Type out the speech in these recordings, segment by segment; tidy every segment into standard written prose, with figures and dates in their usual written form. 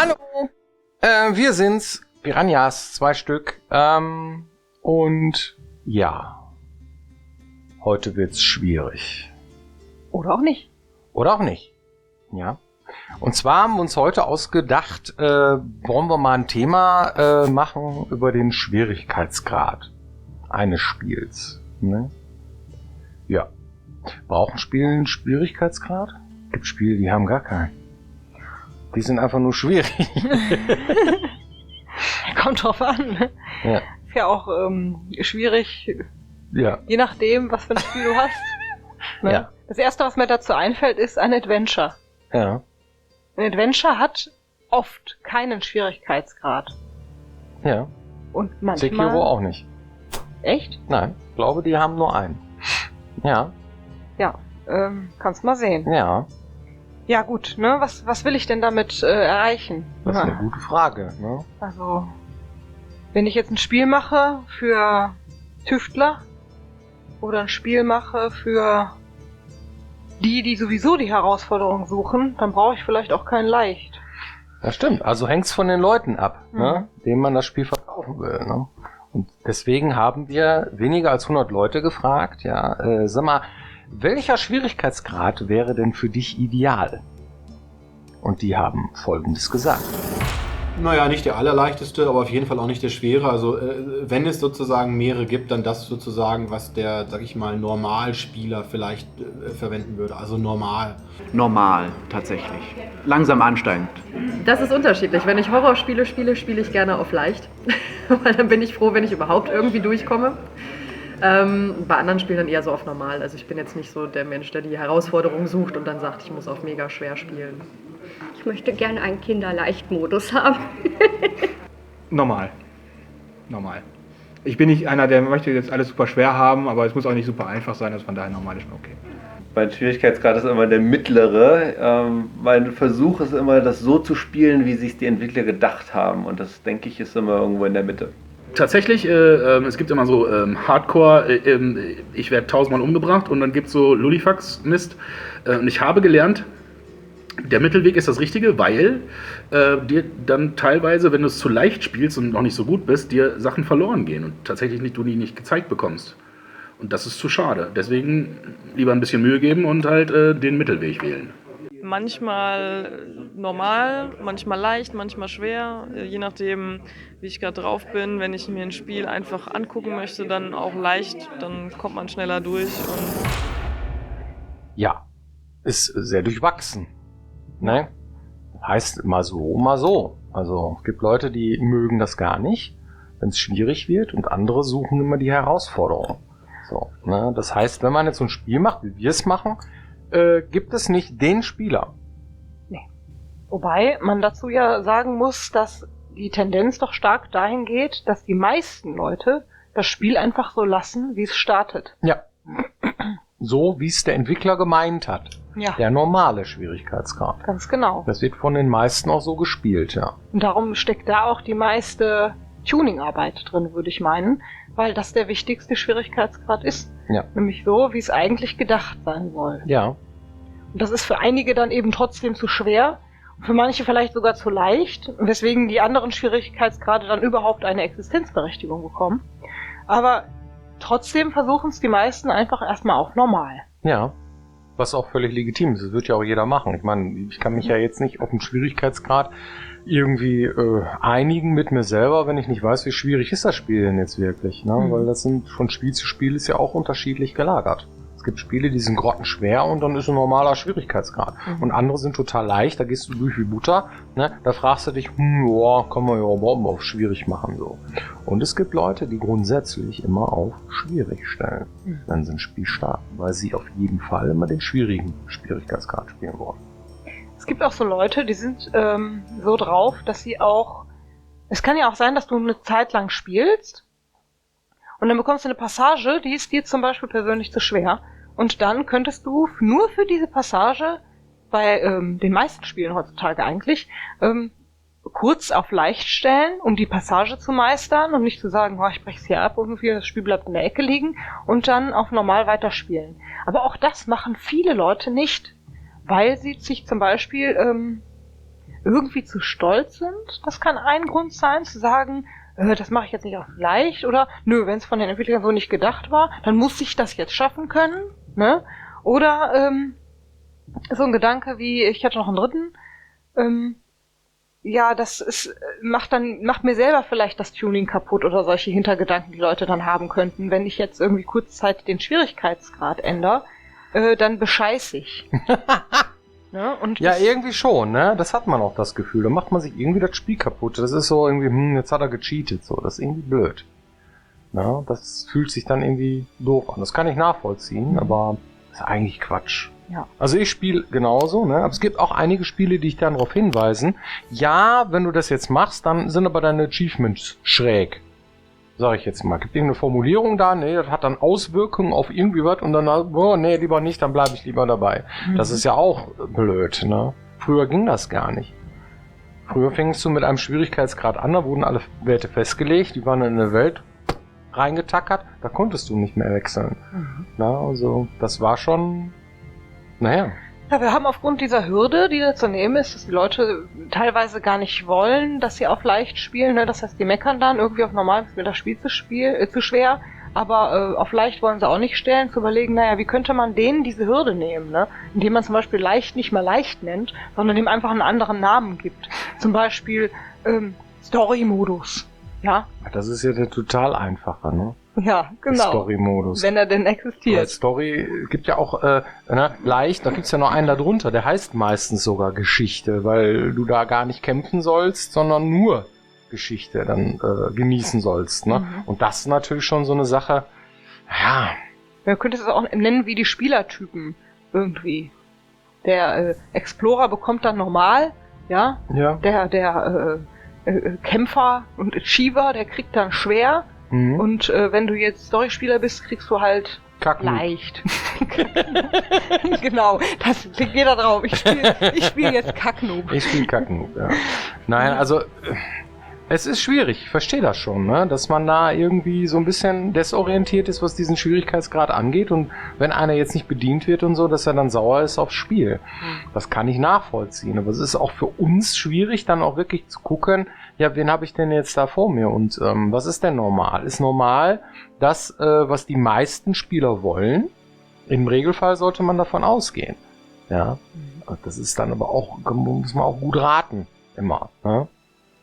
Hallo! Wir sind's, Piranhas, 2 Stück. Und ja, heute wird's schwierig. Oder auch nicht. Oder auch nicht. Ja. Und zwar haben wir uns heute ausgedacht, wollen wir mal ein Thema machen über den Schwierigkeitsgrad eines Spiels. Ne? Ja. Brauchen Spiele einen Schwierigkeitsgrad? Gibt Spiele, die haben gar keinen. Die sind einfach nur schwierig. Kommt drauf an. Ne? Ja. Ist ja auch schwierig, Ja. je nachdem, was für ein Spiel du hast. Ne? Ja. Das erste, was mir dazu einfällt, ist ein Adventure. Ja. Ein Adventure hat oft keinen Schwierigkeitsgrad. Ja. Und manchmal... Sekiro auch nicht. Echt? Nein, ich glaube, die haben nur einen. Ja. Ja, kannst mal sehen. Ja. Ja gut, ne? Was will ich denn damit erreichen? Das ist eine gute Frage. Ne? Also, wenn ich jetzt ein Spiel mache für Tüftler oder ein Spiel mache für die sowieso die Herausforderung suchen, dann brauche ich vielleicht auch kein Leicht. Das stimmt. Also hängt's von den Leuten ab, ne? Denen man das Spiel verkaufen will. Ne? Und deswegen haben wir weniger als 100 Leute gefragt. Ja, sag mal, welcher Schwierigkeitsgrad wäre denn für dich ideal? Und die haben Folgendes gesagt. Naja, nicht der allerleichteste, aber auf jeden Fall auch nicht der schwere. Also wenn es sozusagen mehrere gibt, dann das sozusagen, was der, sag ich mal, Normalspieler vielleicht verwenden würde. Also normal. Normal, tatsächlich. Langsam ansteigend. Das ist unterschiedlich. Wenn ich Horrorspiele spiele, spiele ich gerne auf leicht. Weil dann bin ich froh, wenn ich überhaupt irgendwie durchkomme. Bei anderen Spielen dann eher so auf normal. Also ich bin jetzt nicht so der Mensch, der die Herausforderung sucht und dann sagt, ich muss auf mega schwer spielen. Ich möchte gerne einen Kinderleicht-Modus haben. Normal. Ich bin nicht einer, der möchte jetzt alles super schwer haben, aber es muss auch nicht super einfach sein, also von daher normal ist schon okay. Mein Schwierigkeitsgrad ist immer der mittlere. Mein Versuch ist immer, das so zu spielen, wie sich die Entwickler gedacht haben. Und das, denke ich, ist immer irgendwo in der Mitte. Tatsächlich, es gibt immer so Hardcore, ich werde 1000-mal umgebracht und dann gibt es so Lulifax-Mist. Und ich habe gelernt, der Mittelweg ist das Richtige, weil dir dann teilweise, wenn du es zu leicht spielst und noch nicht so gut bist, dir Sachen verloren gehen und tatsächlich du die nicht gezeigt bekommst. Und das ist zu schade. Deswegen lieber ein bisschen Mühe geben und halt den Mittelweg wählen. Manchmal normal, manchmal leicht, manchmal schwer, je nachdem, wie ich gerade drauf bin. Wenn ich mir ein Spiel einfach angucken möchte, dann auch leicht, dann kommt man schneller durch. Und Ja, ist sehr durchwachsen. Ne? Heißt mal so, mal so. Also es gibt Leute, die mögen das gar nicht, wenn es schwierig wird, und andere suchen immer die Herausforderung. So, ne? Das heißt, wenn man jetzt so ein Spiel macht, wie wir es machen, gibt es nicht den Spieler. Nee. Wobei man dazu ja sagen muss, dass die Tendenz doch stark dahin geht, dass die meisten Leute das Spiel einfach so lassen, wie es startet. Ja. So, wie es der Entwickler gemeint hat. Ja. Der normale Schwierigkeitsgrad. Ganz genau. Das wird von den meisten auch so gespielt, ja. Und darum steckt da auch die meiste Tuningarbeit drin, würde ich meinen, weil das der wichtigste Schwierigkeitsgrad ist. Ja. Nämlich so, wie es eigentlich gedacht sein soll. Ja. Und das ist für einige dann eben trotzdem zu schwer, für manche vielleicht sogar zu leicht, weswegen die anderen Schwierigkeitsgrade dann überhaupt eine Existenzberechtigung bekommen. Aber trotzdem versuchen es die meisten einfach erstmal auf normal. Ja. Was auch völlig legitim ist. Das wird ja auch jeder machen. Ich meine, ich kann mich ja jetzt nicht auf den Schwierigkeitsgrad irgendwie einigen mit mir selber, wenn ich nicht weiß, wie schwierig ist das Spiel denn jetzt wirklich. Ne? Weil das sind von Spiel zu Spiel ist ja auch unterschiedlich gelagert. Es gibt Spiele, die sind grottenschwer und dann ist ein normaler Schwierigkeitsgrad. Und andere sind total leicht, da gehst du durch wie Butter. Ne? Da fragst du dich, ja, kann man ja überhaupt mal auf schwierig machen. So. Und es gibt Leute, die grundsätzlich immer auf schwierig stellen, wenn sie ein Spiel starten, weil sie auf jeden Fall immer den schwierigen Schwierigkeitsgrad spielen wollen. Es gibt auch so Leute, die sind so drauf, dass sie auch... Es kann ja auch sein, dass du eine Zeit lang spielst und dann bekommst du eine Passage, die ist dir zum Beispiel persönlich zu schwer. Und dann könntest du nur für diese Passage, bei den meisten Spielen heutzutage eigentlich, kurz auf leicht stellen, um die Passage zu meistern und nicht zu sagen, oh, ich brech's hier ab, irgendwie das Spiel bleibt in der Ecke liegen, und dann auf normal weiterspielen. Aber auch das machen viele Leute nicht, weil sie sich zum Beispiel irgendwie zu stolz sind. Das kann ein Grund sein, zu sagen, das mache ich jetzt nicht auf leicht, oder nö, wenn es von den Entwicklern so nicht gedacht war, dann muss ich das jetzt schaffen können, ne? Oder so ein Gedanke wie, ich hatte noch einen dritten, ja, das ist, macht mir selber vielleicht das Tuning kaputt oder solche Hintergedanken, die Leute dann haben könnten. Wenn ich jetzt irgendwie kurzzeitig den Schwierigkeitsgrad ändere, dann bescheiße ich. Ne? Und ja, irgendwie schon, ne? Das hat man auch das Gefühl. Da macht man sich irgendwie das Spiel kaputt. Das ist so irgendwie, jetzt hat er gecheatet, so. Das ist irgendwie blöd. Na, das fühlt sich dann irgendwie doof an. Das kann ich nachvollziehen, aber das ist eigentlich Quatsch. Ja. Also ich spiele genauso, ne? Aber es gibt auch einige Spiele, die ich dann darauf hinweisen. Ja, wenn du das jetzt machst, dann sind aber deine Achievements schräg. Sag ich jetzt mal. Gibt irgendeine Formulierung da? Nee, das hat dann Auswirkungen auf irgendwie was und dann, oh, nee, lieber nicht, dann bleibe ich lieber dabei. Das ist ja auch blöd, ne? Früher ging das gar nicht. Früher fängst du mit einem Schwierigkeitsgrad an, da wurden alle Werte festgelegt, die waren in eine Welt reingetackert, da konntest du nicht mehr wechseln. Na, also, das war schon, naja. Ja, wir haben aufgrund dieser Hürde, die da zu nehmen ist, dass die Leute teilweise gar nicht wollen, dass sie auf leicht spielen. Ne? Das heißt, die meckern dann irgendwie auf normal, ist mir das Spiel zu schwer. Aber auf leicht wollen sie auch nicht stellen, zu überlegen, naja, wie könnte man denen diese Hürde nehmen? Ne? Indem man zum Beispiel leicht nicht mehr leicht nennt, sondern ihm einfach einen anderen Namen gibt. Zum Beispiel Story-Modus. Ja? Das ist ja der total einfache, ne? Ja, genau. Story-Modus. Wenn er denn existiert. Weil Story gibt ja auch, leicht, da gibt's ja noch einen da drunter, der heißt meistens sogar Geschichte, weil du da gar nicht kämpfen sollst, sondern nur Geschichte dann genießen sollst, ne? Und das ist natürlich schon so eine Sache, ja. Man könnte es auch nennen wie die Spielertypen irgendwie. Der Explorer bekommt dann normal, ja? Ja. Der Kämpfer und Achiever, der kriegt dann schwer. Und wenn du jetzt Storyspieler bist, kriegst du halt Kacknoob. Leicht. Genau, das klickt jeder drauf. Ich spiel jetzt Kacknoob. Ich spiele Kacknoob, ja. Nein, also es ist schwierig, ich verstehe das schon, ne? Dass man da irgendwie so ein bisschen desorientiert ist, was diesen Schwierigkeitsgrad angeht und wenn einer jetzt nicht bedient wird und so, dass er dann sauer ist aufs Spiel. Das kann ich nachvollziehen, aber es ist auch für uns schwierig, dann auch wirklich zu gucken, ja, wen habe ich denn jetzt da vor mir und was ist denn normal? Ist normal das, was die meisten Spieler wollen? Im Regelfall sollte man davon ausgehen. Ja, das ist dann aber auch, muss man auch gut raten, immer, ne?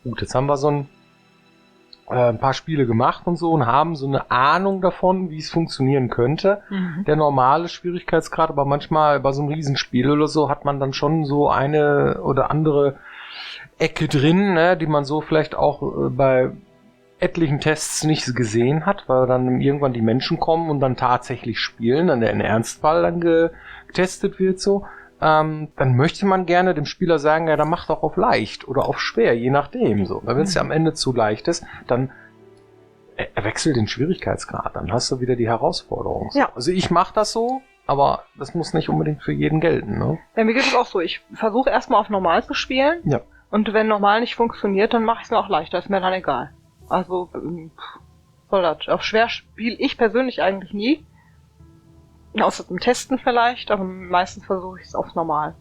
Gut, jetzt haben wir so ein paar Spiele gemacht und so und haben so eine Ahnung davon, wie es funktionieren könnte. Der normale Schwierigkeitsgrad, aber manchmal bei so einem Riesenspiel oder so hat man dann schon so eine oder andere Ecke drin, ne, die man so vielleicht auch bei etlichen Tests nicht gesehen hat, weil dann irgendwann die Menschen kommen und dann tatsächlich spielen, dann der in Ernstfall dann getestet wird so. Dann möchte man gerne dem Spieler sagen, ja, dann mach doch auf leicht oder auf schwer, je nachdem. So. Weil wenn es ja am Ende zu leicht ist, dann wechsel den Schwierigkeitsgrad, dann hast du wieder die Herausforderung. Ja. Also ich mache das so, aber das muss nicht unbedingt für jeden gelten. Ne? Ja, mir geht es auch so. Ich versuche erstmal auf normal zu spielen. Ja. Und wenn normal nicht funktioniert, dann mache ich es mir auch leichter, ist mir dann egal. Also, soll das. Auf schwer spiele ich persönlich eigentlich nie. Außer zum Testen vielleicht, aber meistens versuche ich es aufs Normal.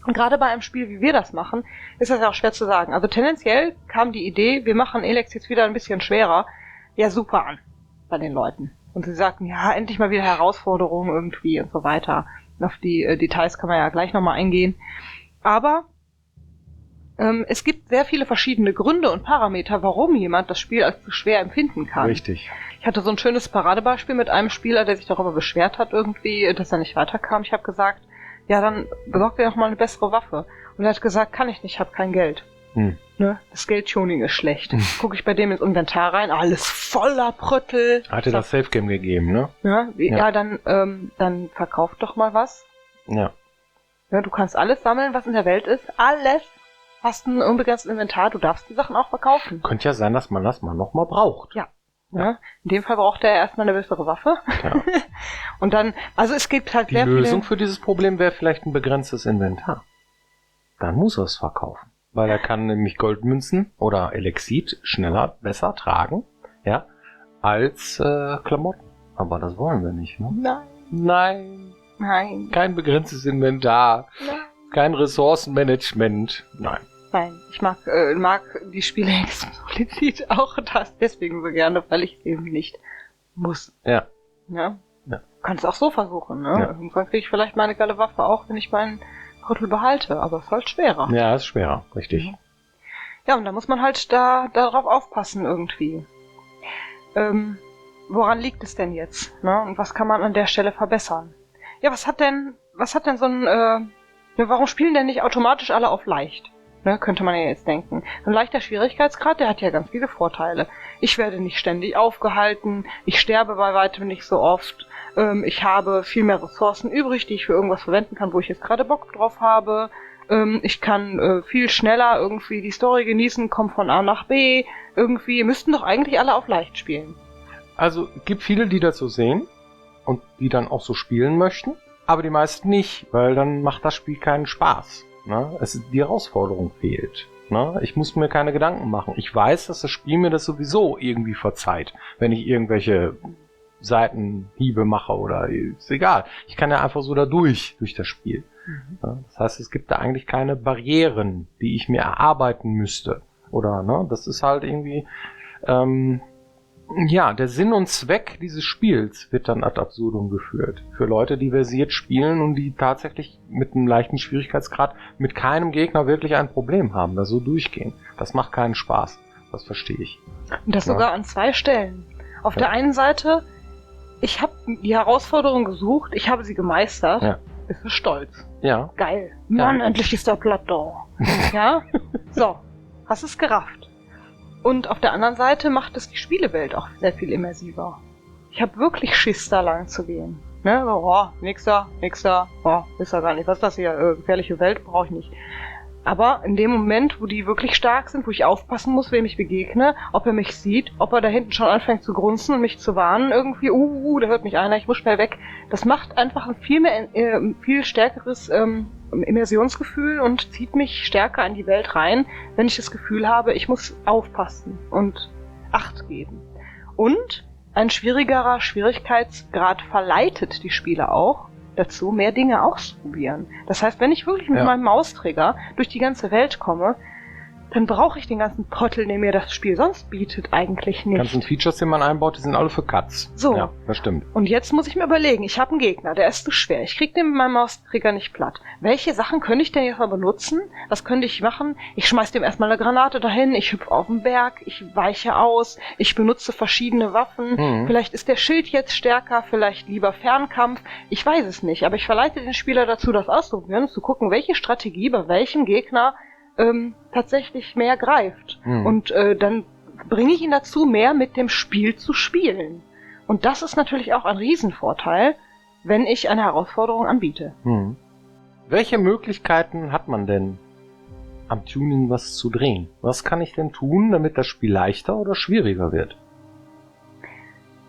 Und gerade bei einem Spiel, wie wir das machen, ist das ja auch schwer zu sagen. Also tendenziell kam die Idee, wir machen Elex jetzt wieder ein bisschen schwerer, ja super an bei den Leuten. Und sie sagten, ja, endlich mal wieder Herausforderungen irgendwie und so weiter. Und auf die Details kann man ja gleich nochmal eingehen. Aber es gibt sehr viele verschiedene Gründe und Parameter, warum jemand das Spiel als zu schwer empfinden kann. Richtig. Ich hatte so ein schönes Paradebeispiel mit einem Spieler, der sich darüber beschwert hat irgendwie, dass er nicht weiterkam. Ich habe gesagt, ja, dann besorg dir doch mal eine bessere Waffe. Und er hat gesagt, kann ich nicht, ich habe kein Geld. Ne? Das Geldtuning ist schlecht. Gucke ich bei dem ins Inventar rein, alles voller Prüttel. Hat dir das Safe Game gegeben, ne? Ja, dann verkauf doch mal was. Ja. Ja, du kannst alles sammeln, was in der Welt ist. Alles. Hast ein unbegrenztes Inventar, du darfst die Sachen auch verkaufen. Könnte ja sein, dass man das mal nochmal braucht. Ja. Ja. In dem Fall braucht er erstmal eine bessere Waffe. Ja. Und dann, also es gibt halt sehr viele... Die Lösung für dieses Problem wäre vielleicht ein begrenztes Inventar. Dann muss er es verkaufen. Weil er kann nämlich Goldmünzen oder Elexit schneller, besser tragen, ja, als Klamotten. Aber das wollen wir nicht, ne? Nein. Nein. Nein. Kein begrenztes Inventar. Nein. Kein Ressourcenmanagement. Nein. Nein, ich mag die Spiele explizit auch deswegen so gerne, weil ich es eben nicht muss. Ja. Ja. Ja. Kannst auch so versuchen, ne? Ja. Irgendwann kriege ich vielleicht meine geile Waffe auch, wenn ich meinen Rüttel behalte, aber es ist halt schwerer. Ja, ist schwerer, richtig. Ja, und da muss man halt darauf aufpassen irgendwie. Woran liegt es denn jetzt? Ne? Und was kann man an der Stelle verbessern? Ja, was hat denn so ein, warum spielen denn nicht automatisch alle auf leicht? Ne, könnte man ja jetzt denken. Ein leichter Schwierigkeitsgrad, der hat ja ganz viele Vorteile. Ich werde nicht ständig aufgehalten, ich sterbe bei weitem nicht so oft, ich habe viel mehr Ressourcen übrig, die ich für irgendwas verwenden kann, wo ich jetzt gerade Bock drauf habe. Ich kann viel schneller irgendwie die Story genießen, komme von A nach B. Irgendwie müssten doch eigentlich alle auf leicht spielen. Also, gibt viele, die das so sehen und die dann auch so spielen möchten, aber die meisten nicht, weil dann macht das Spiel keinen Spaß. Ne? Die Herausforderung fehlt. Ne? Ich muss mir keine Gedanken machen. Ich weiß, dass das Spiel mir das sowieso irgendwie verzeiht, wenn ich irgendwelche Seitenhiebe mache oder ist egal. Ich kann ja einfach so da durch das Spiel. Ja? Das heißt, es gibt da eigentlich keine Barrieren, die ich mir erarbeiten müsste. Oder, ne? Das ist halt irgendwie, ja, der Sinn und Zweck dieses Spiels wird dann ad absurdum geführt. Für Leute, die versiert spielen und die tatsächlich mit einem leichten Schwierigkeitsgrad mit keinem Gegner wirklich ein Problem haben, da so durchgehen. Das macht keinen Spaß. Das verstehe ich. Und das sogar an 2 Stellen. Auf der einen Seite, ich habe die Herausforderung gesucht, ich habe sie gemeistert. Ja. Bist du stolz? Ja. Geil. Mann, endlich ist der Plateau. Ja? So. Hast es gerafft. Und auf der anderen Seite macht es die Spielewelt auch sehr viel immersiver. Ich habe wirklich Schiss, da lang zu gehen. Ne? So, nächster, ist ja gar nicht. Was ist das hier? Gefährliche Welt brauche ich nicht. Aber in dem Moment, wo die wirklich stark sind, wo ich aufpassen muss, wem ich begegne, ob er mich sieht, ob er da hinten schon anfängt zu grunzen und mich zu warnen, irgendwie, da hört mich einer, ich muss schnell weg. Das macht einfach ein viel stärkeres Immersionsgefühl und zieht mich stärker in die Welt rein, wenn ich das Gefühl habe, ich muss aufpassen und Acht geben. Und ein schwierigerer Schwierigkeitsgrad verleitet die Spieler auch dazu, mehr Dinge auszuprobieren. Das heißt, wenn ich wirklich mit meinem Maustrigger durch die ganze Welt komme, dann brauche ich den ganzen Pottel, den mir das Spiel sonst bietet, eigentlich nicht. Die ganzen Features, die man einbaut, die sind alle für Cuts. So. Ja, das stimmt. Und jetzt muss ich mir überlegen, ich habe einen Gegner, der ist zu schwer. Ich krieg den mit meinem Maustrigger nicht platt. Welche Sachen könnte ich denn jetzt mal benutzen? Was könnte ich machen? Ich schmeiß dem erstmal eine Granate dahin, ich hüpfe auf den Berg, ich weiche aus, ich benutze verschiedene Waffen. Vielleicht ist der Schild jetzt stärker, vielleicht lieber Fernkampf. Ich weiß es nicht, aber ich verleite den Spieler dazu, das auszuprobieren, zu gucken, welche Strategie bei welchem Gegner tatsächlich mehr greift. Und dann bringe ich ihn dazu, mehr mit dem Spiel zu spielen. Und das ist natürlich auch ein Riesenvorteil, wenn ich eine Herausforderung anbiete. Welche Möglichkeiten hat man denn, am Tuning was zu drehen? Was kann ich denn tun, damit das Spiel leichter oder schwieriger wird?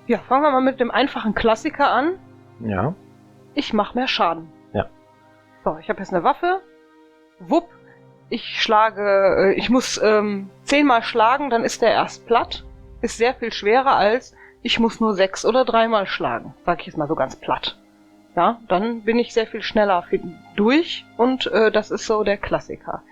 Ja, fangen wir mal mit dem einfachen Klassiker an. Ja. Ich mache mehr Schaden. Ja. So, ich habe jetzt eine Waffe. Wupp. Ich muss 10-mal schlagen, dann ist der erst platt. Ist sehr viel schwerer als, ich muss nur 6 oder 3-mal schlagen. Sag ich jetzt mal so ganz platt. Ja, dann bin ich sehr viel schneller durch und das ist so der Klassiker.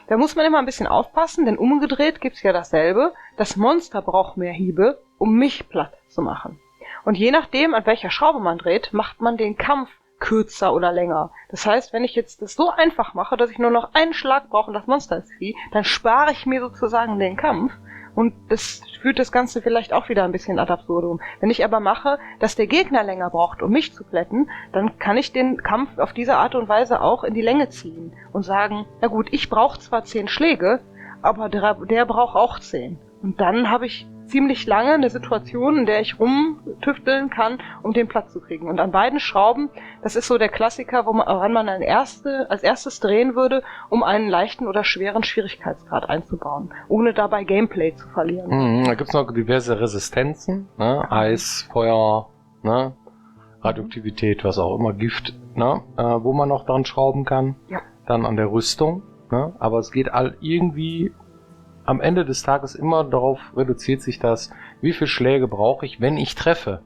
Da muss man immer ein bisschen aufpassen, denn umgedreht gibt's ja dasselbe. Das Monster braucht mehr Hiebe, um mich platt zu machen. Und je nachdem, an welcher Schraube man dreht, macht man den Kampf kürzer oder länger. Das heißt, wenn ich jetzt das so einfach mache, dass ich nur noch einen Schlag brauche und das Monster ist Vieh, dann spare ich mir sozusagen den Kampf und das führt das Ganze vielleicht auch wieder ein bisschen ad absurdum. Wenn ich aber mache, dass der Gegner länger braucht, um mich zu plätten, dann kann ich den Kampf auf diese Art und Weise auch in die Länge ziehen und sagen, na gut, ich brauche zwar 10 Schläge, aber der braucht auch 10. Und dann habe ich ziemlich lange eine Situation, in der ich rumtüfteln kann, um den Platz zu kriegen. Und an beiden Schrauben, das ist so der Klassiker, woran man als erstes drehen würde, um einen leichten oder schweren Schwierigkeitsgrad einzubauen, ohne dabei Gameplay zu verlieren. Da gibt's noch diverse Resistenzen, ne? Eis, Feuer, ne? Radioaktivität, was auch immer, Gift, ne? Wo man noch dran schrauben kann. Ja. Dann an der Rüstung, ne? Aber es geht irgendwie am Ende des Tages immer darauf reduziert sich das, wie viele Schläge brauche ich, wenn ich treffe,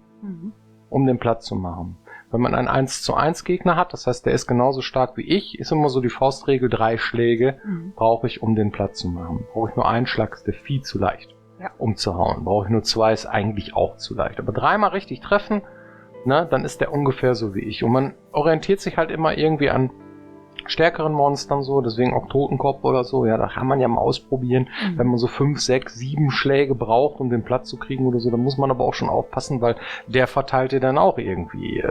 um den Platz zu machen. Wenn man einen 1:1 Gegner hat, das heißt, der ist genauso stark wie ich, ist immer so die Faustregel, 3 Schläge brauche ich, um den platt zu machen. Brauche ich nur einen Schlag, ist der viel zu leicht, um zu hauen. Brauche ich nur 2, ist eigentlich auch zu leicht. Aber 3-mal richtig treffen, ne, dann ist der ungefähr so wie ich. Und man orientiert sich halt immer irgendwie an stärkeren Monstern so, deswegen auch Totenkopf oder so, ja, da kann man ja mal ausprobieren, wenn man so 5, 6, 7 Schläge braucht, um den Platz zu kriegen oder so, da muss man aber auch schon aufpassen, weil der verteilt dir dann auch irgendwie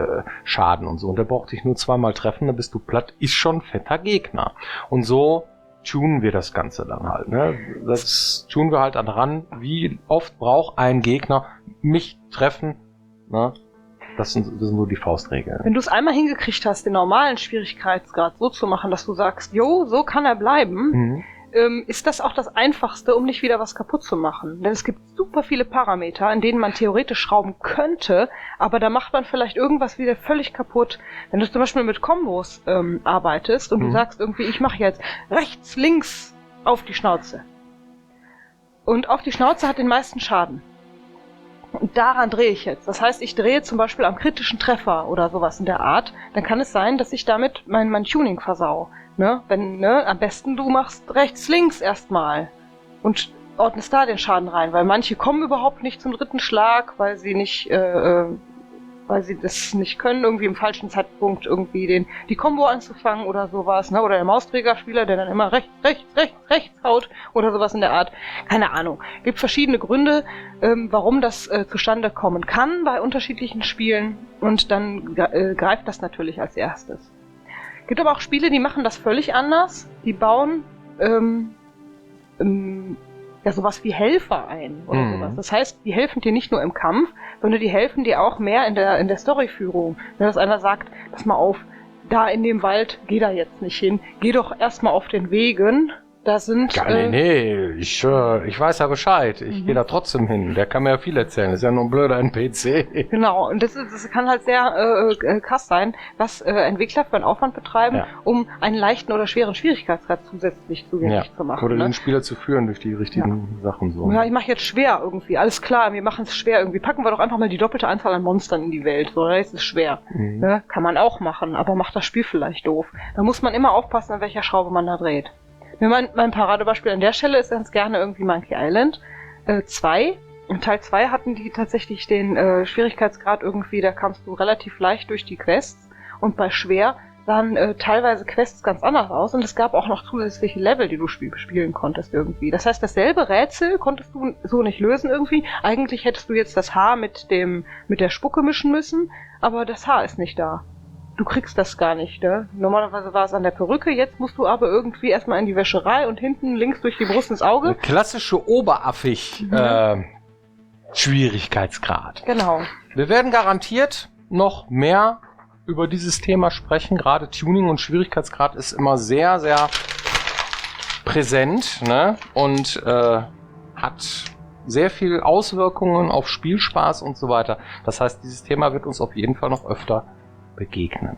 Schaden und so, und der braucht dich nur 2-mal treffen, dann bist du platt, ist schon fetter Gegner. Und so tunen wir das Ganze dann halt, ne? Das tunen wir halt daran, wie oft braucht ein Gegner mich treffen, ne? Das sind nur die Faustregeln. Wenn du es einmal hingekriegt hast, den normalen Schwierigkeitsgrad so zu machen, dass du sagst, jo, so kann er bleiben, ist das auch das Einfachste, um nicht wieder was kaputt zu machen. Denn es gibt super viele Parameter, in denen man theoretisch schrauben könnte, aber da macht man vielleicht irgendwas wieder völlig kaputt. Wenn du zum Beispiel mit Kombos arbeitest und du sagst irgendwie, ich mache jetzt rechts, links auf die Schnauze. Und auf die Schnauze hat den meisten Schaden. Und daran drehe ich jetzt. Das heißt, ich drehe zum Beispiel am kritischen Treffer oder sowas in der Art. Dann kann es sein, dass ich damit mein Tuning versau. Ne? Am besten du machst rechts, links erstmal und ordnest da den Schaden rein. Weil manche kommen überhaupt nicht zum 3. Schlag, weil sie nicht, weil sie das nicht können, irgendwie im falschen Zeitpunkt irgendwie die Combo anzufangen oder sowas, ne? Oder der Mausträgerspieler, der dann immer rechts haut oder sowas in der Art. Keine Ahnung. Gibt verschiedene Gründe, warum das zustande kommen kann bei unterschiedlichen Spielen, und dann greift das natürlich als erstes. Gibt aber auch Spiele, die machen das völlig anders. Die bauen sowas wie Helfer ein oder sowas. Das heißt, die helfen dir nicht nur im Kampf, sondern die helfen dir auch mehr in der Storyführung. Wenn das einer sagt, pass mal auf, da in dem Wald, geh da jetzt nicht hin, geh doch erstmal auf den Wegen. Da sind... nee, ich weiß ja Bescheid. Ich gehe da trotzdem hin. Der kann mir ja viel erzählen. Das ist ja nur ein blöder NPC. Genau, und das kann halt sehr krass sein, was Entwickler für einen Aufwand betreiben, um einen leichten oder schweren Schwierigkeitsgrad zusätzlich zugänglich zu machen. Oder den Spieler zu führen durch die richtigen Sachen. So. Ja, ich mache jetzt schwer irgendwie. Alles klar, wir machen es schwer irgendwie. Packen wir doch einfach mal die doppelte Anzahl an Monstern in die Welt. So, dann ist es schwer. Ne? Kann man auch machen, aber macht das Spiel vielleicht doof. Da muss man immer aufpassen, an welcher Schraube man da dreht. Mein Paradebeispiel an der Stelle ist ganz gerne irgendwie Monkey Island 2. In Teil 2 hatten die tatsächlich den Schwierigkeitsgrad irgendwie, da kamst du relativ leicht durch die Quests, und bei schwer sahen teilweise Quests ganz anders aus, und es gab auch noch zusätzliche Level, die du spielen konntest irgendwie. Das heißt, dasselbe Rätsel konntest du so nicht lösen irgendwie. Eigentlich hättest du jetzt das Haar mit der Spucke mischen müssen, aber das Haar ist nicht da. Du kriegst das gar nicht, ne? Normalerweise war es an der Perücke, jetzt musst du aber irgendwie erstmal in die Wäscherei und hinten links durch die Brust ins Auge. Eine klassische Oberaffig Schwierigkeitsgrad. Genau. Wir werden garantiert noch mehr über dieses Thema sprechen. Gerade Tuning und Schwierigkeitsgrad ist immer sehr, sehr präsent, ne? Und hat sehr viel Auswirkungen auf Spielspaß und so weiter. Das heißt, dieses Thema wird uns auf jeden Fall noch öfter begegnen.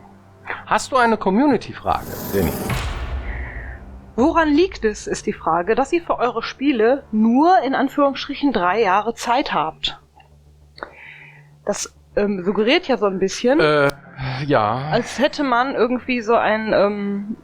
Hast du eine Community-Frage, Jenny? Woran liegt es, ist die Frage, dass ihr für eure Spiele nur in Anführungsstrichen 3 Jahre Zeit habt? Das suggeriert ja so ein bisschen, als hätte man irgendwie so ein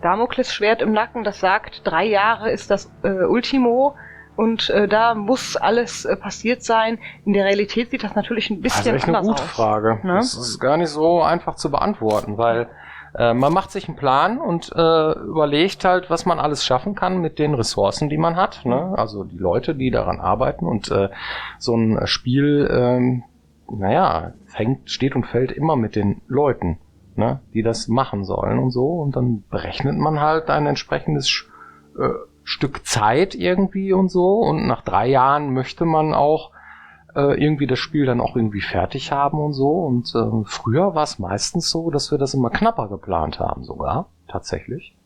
Damoklesschwert im Nacken, das sagt, 3 Jahre ist das Ultimo. Und da muss alles passiert sein. In der Realität sieht das natürlich ein bisschen anders aus. Das ist echt eine gute Frage. Ne? Das ist gar nicht so einfach zu beantworten, weil man macht sich einen Plan und überlegt halt, was man alles schaffen kann mit den Ressourcen, die man hat. Ne? Also die Leute, die daran arbeiten. Und so ein Spiel, steht und fällt immer mit den Leuten, ne? Die das machen sollen und so. Und dann berechnet man halt ein entsprechendes Stück Zeit irgendwie und so, und nach 3 Jahren möchte man auch irgendwie das Spiel dann auch irgendwie fertig haben und so, und früher war es meistens so, dass wir das immer knapper geplant haben sogar, tatsächlich,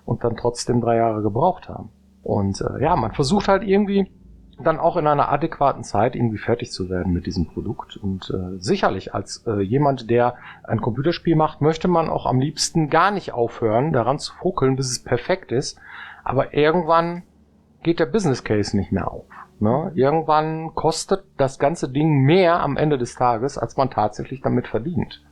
und dann trotzdem 3 Jahre gebraucht haben. Und man versucht halt irgendwie dann auch in einer adäquaten Zeit irgendwie fertig zu werden mit diesem Produkt, und sicherlich als jemand, der ein Computerspiel macht, möchte man auch am liebsten gar nicht aufhören, daran zu fuckeln, bis es perfekt ist. Aber irgendwann geht der Business Case nicht mehr auf. Ne? Irgendwann kostet das ganze Ding mehr am Ende des Tages, als man tatsächlich damit verdient.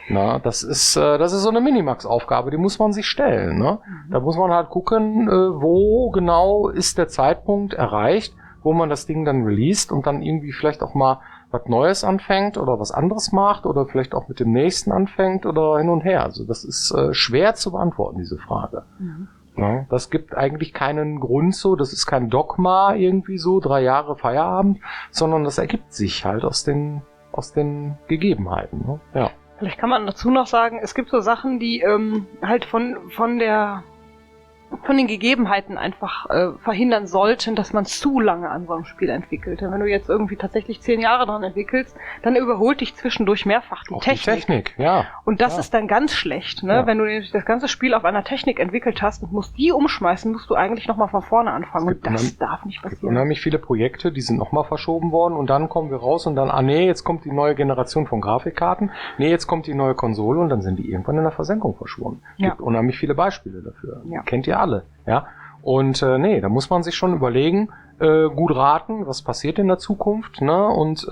Na, das ist so eine Minimax-Aufgabe, die muss man sich stellen. Ne? Da muss man halt gucken, wo genau ist der Zeitpunkt erreicht, wo man das Ding dann released und dann irgendwie vielleicht auch mal was Neues anfängt oder was anderes macht oder vielleicht auch mit dem nächsten anfängt oder hin und her. Also das ist schwer zu beantworten, diese Frage. Ja, das gibt eigentlich keinen Grund so, das ist kein Dogma irgendwie so, 3 Jahre Feierabend, sondern das ergibt sich halt aus den Gegebenheiten. Ne? Ja. Vielleicht kann man dazu noch sagen, es gibt so Sachen, die halt von den Gegebenheiten einfach verhindern sollten, dass man zu lange an so einem Spiel entwickelt. Denn wenn du jetzt irgendwie tatsächlich 10 Jahre dran entwickelst, dann überholt dich zwischendurch mehrfach die Technik. Ja. Und das ist dann ganz schlecht, ne? Ja. Wenn du das ganze Spiel auf einer Technik entwickelt hast und musst die umschmeißen, musst du eigentlich nochmal von vorne anfangen. Und das darf nicht passieren. Es gibt unheimlich viele Projekte, die sind nochmal verschoben worden und dann kommen wir raus und dann, jetzt kommt die neue Generation von Grafikkarten, jetzt kommt die neue Konsole und dann sind die irgendwann in der Versenkung verschwunden. Es gibt unheimlich viele Beispiele dafür. Ja. Kennt ihr alle. Ja, und da muss man sich schon überlegen, gut raten, was passiert in der Zukunft, ne? Und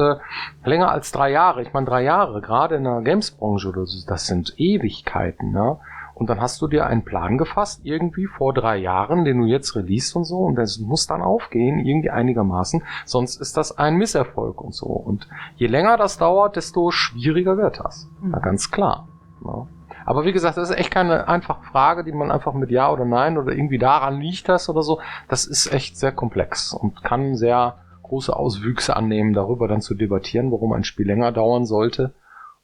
länger als 3 Jahre, ich meine 3 Jahre, gerade in der Games-Branche oder so, das sind Ewigkeiten, ne? Und dann hast du dir einen Plan gefasst, irgendwie vor 3 Jahren, den du jetzt releast und so, und das muss dann aufgehen, irgendwie einigermaßen, sonst ist das ein Misserfolg und so. Und je länger das dauert, desto schwieriger wird das. Na, ganz klar. Ne? Aber wie gesagt, das ist echt keine einfache Frage, die man einfach mit Ja oder Nein oder irgendwie daran liegt das oder so. Das ist echt sehr komplex und kann sehr große Auswüchse annehmen, darüber dann zu debattieren, warum ein Spiel länger dauern sollte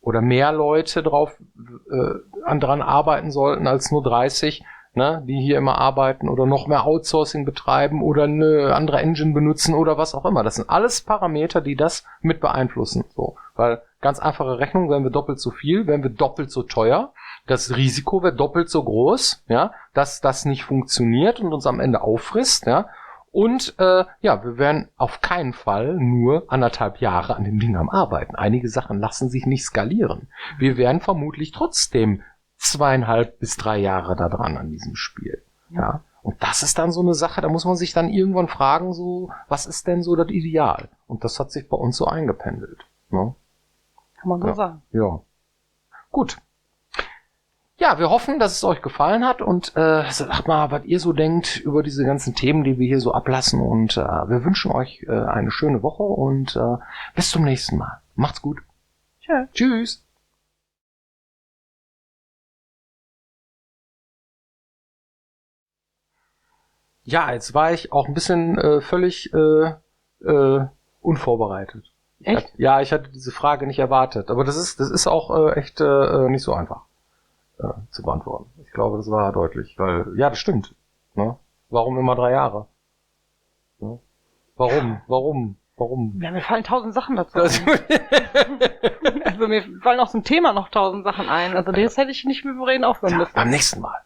oder mehr Leute dran arbeiten sollten als nur 30, ne, die hier immer arbeiten oder noch mehr Outsourcing betreiben oder eine andere Engine benutzen oder was auch immer. Das sind alles Parameter, die das mit beeinflussen. So, weil ganz einfache Rechnung, wären wir doppelt so viel, wären wir doppelt so teuer. Das Risiko wird doppelt so groß, ja, dass das nicht funktioniert und uns am Ende auffrisst, ja. Und wir werden auf keinen Fall nur 1,5 Jahre an dem Ding am Arbeiten. Einige Sachen lassen sich nicht skalieren. Wir werden vermutlich trotzdem 2,5 bis 3 Jahre da dran an diesem Spiel. Ja. Und das ist dann so eine Sache, da muss man sich dann irgendwann fragen, so, was ist denn so das Ideal? Und das hat sich bei uns so eingependelt. Ne? Kann man so sagen. Ja. Gut. Ja, wir hoffen, dass es euch gefallen hat und sagt mal, was ihr so denkt über diese ganzen Themen, die wir hier so ablassen. Und wir wünschen euch eine schöne Woche und bis zum nächsten Mal. Macht's gut. Tschö. Tschüss. Ja, jetzt war ich auch ein bisschen völlig unvorbereitet. Echt? Ich hatte diese Frage nicht erwartet. Aber das ist auch echt nicht so einfach zu beantworten. Ich glaube, das war deutlich. Weil, das stimmt. Ne? Warum immer 3 Jahre? Ne? Warum? Ja, mir fallen 1000 Sachen dazu ein. Also mir fallen auch zum Thema noch 1000 Sachen ein. Also das hätte ich nicht mit dem Reden aufhören müssen. Beim nächsten Mal.